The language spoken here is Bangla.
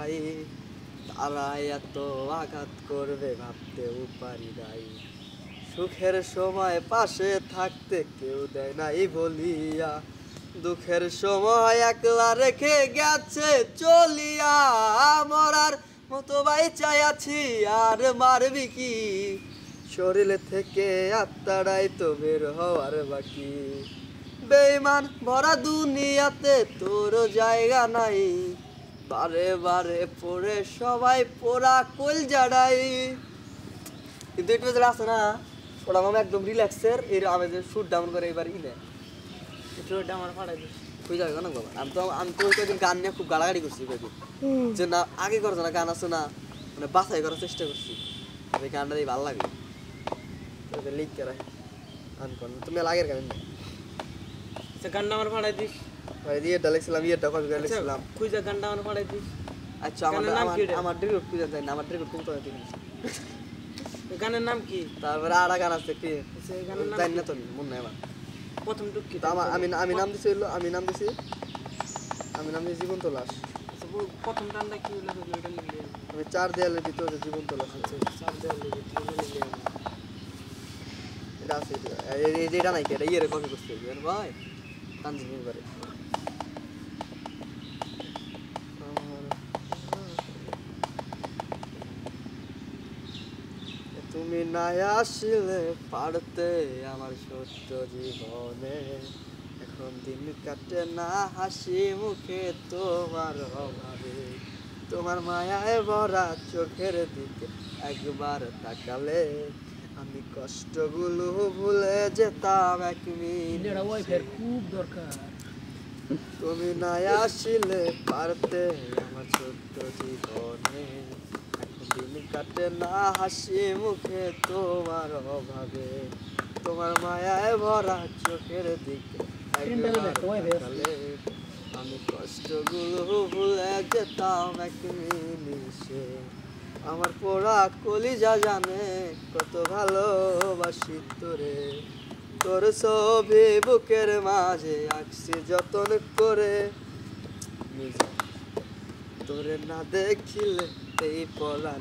নাই, তারা এত আঘাত করবে ভাবতেও পারি নাই। সুখের সময় পাশে থাকতে কেউ দেয় নাই বলিয়া, দুঃখের সময় একলা রেখে গেছে চলিয়া। মরার মতো বাইচাই আছি আর মারবি কি, শরীর থেকে আত্মারাই তো বের হওয়ার বাকি। বেঈমান ভরা দুনিয়াতে তোর জায়গা নাই, বারে বারে পড়ে সবাই পোড়া কলজাড়াই। কিন্তু একটু যেটা আছে না, ওটা আমার একদম রিল্যাক্সের, এর আমি যে শুট ডাউন করে এবার ইনে একটু ওটা আমার ফাড়াই দিস তুই যাবে না বাবা। আমি তো কয়েকদিন গান নিয়ে খুব গালাগাড়ি করছি কয়েকদিন, যে না আগে করছে না গান আছে না, মানে বাছাই করার চেষ্টা করছি, এই গানটা দিয়ে ভালো লাগে লিখ করে গান কর। তুমি আগের গান না গানটা আমার ফাড়াই দিস ভাই, ইয়েটা লিখছিলাম, ইয়েটা কপি করে লিখছিলাম। খুঁজে গানটা আমার ফাড়াই দিস। আচ্ছা আমার ডিরেক্ট খুঁজে দেয় না, আমার ডিরেক্ট কোন করে দিন। গানের নাম কি? তারপরে আড়া গান আছে কি জানি না তো, মনে নাই আমার। প্রথম টুক কি? আমি নাম দিছি হইলো, আমি নাম দিছি জীবন্ত লাশ। প্রথম গানটা কি হলো ওইটা লিখলি? আমি 4 দেয়ালের ভিতরে জীবন্ত লাশ আছে। 4 দেওয়ালের ভিতরে লিখলি এটা আছে, এটা নাই কি, এটা ইয়ের কপি করতে হবে ভাই, তানজিমের করে। তুমি না আসলে পারতে আমার সত্য জীবনে, এখন দিন কাটে না হাসি মুখে তোমার অভাবে। তোমার মায়ায় ভরা চোখের দিকে একবার তাকালে আমি কষ্টগুলো ভুলে যেতাম এক মিনিটে। খুব দরকার। তুমি না আসলে পারতে আমার ছোট্ট জীবনে, দিন কাটে না হাসি মুখে তোমার অভাবে। তোমার মায়ায় ভরা চোখের দিকে আমি কষ্টগুলো ভুলে যেতাম এক নিমিষে। আমার পোড়া কলিজা জানে কত ভালোবাসি তোরে, তোর ছবি বুকের মাঝে আঁকছি যতন করে। তোরে না দেখিলে এই পলান